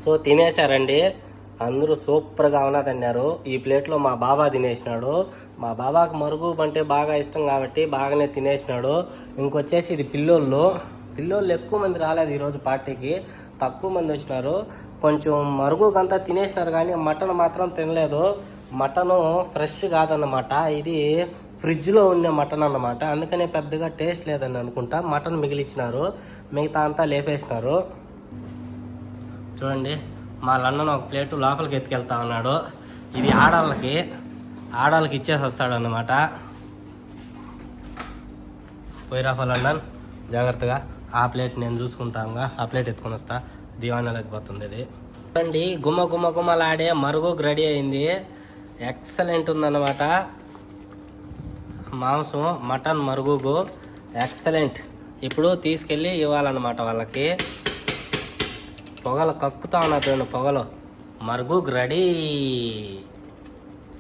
So తినేశారండి, అందరూ సూపర్గా ఉన్నదన్నారు. ఈ ప్లేట్లో మా బాబా తినేసినాడు. మా బాబాకు మరుగు అంటే బాగా ఇష్టం కాబట్టి బాగానే తినేసినాడు. ఇంకొచ్చేసి ఇది పిల్లోళ్ళు ఎక్కువ మంది రాలేదు ఈరోజు పార్టీకి, తక్కువ మంది వచ్చినారు. కొంచెం మరుగుకంతా తినేసినారు కానీ మటన్ మాత్రం తినలేదు. మటను ఫ్రెష్ కాదన్నమాట, ఇది ఫ్రిడ్జ్లో ఉండే మటన్ అన్నమాట. అందుకనే పెద్దగా టేస్ట్ లేదని అనుకుంటా మటన్ మిగిలిచ్చినారు, మిగతా అంతా లేపేసినారు. చూడండి, మా లండన్ ఒక ప్లేటు లోపలికి ఎత్తుకెళ్తా ఉన్నాడు. ఇది ఆడాళ్ళకి ఇచ్చేసి వస్తాడు అన్నమాట. పోయిరాఫా లండన్, జాగ్రత్తగా. ఆ ప్లేట్ నేను చూసుకుంటాగా, ఆ ప్లేట్ ఎత్తుకొని వస్తా. దివానా లేకపోతుంది ఇది. చూడండి, గుమ్మలాడే మరుగుకు రెడీ అయింది. ఎక్సలెంట్ ఉందన్నమాట. మాంసం మటన్ మరుగుకు ఎక్సలెంట్. ఇప్పుడు తీసుకెళ్ళి ఇవ్వాలన్నమాట వాళ్ళకి. పొగలు కక్కుతా ఉన్నారు, పొగలు. మరుగుకు రెడీ.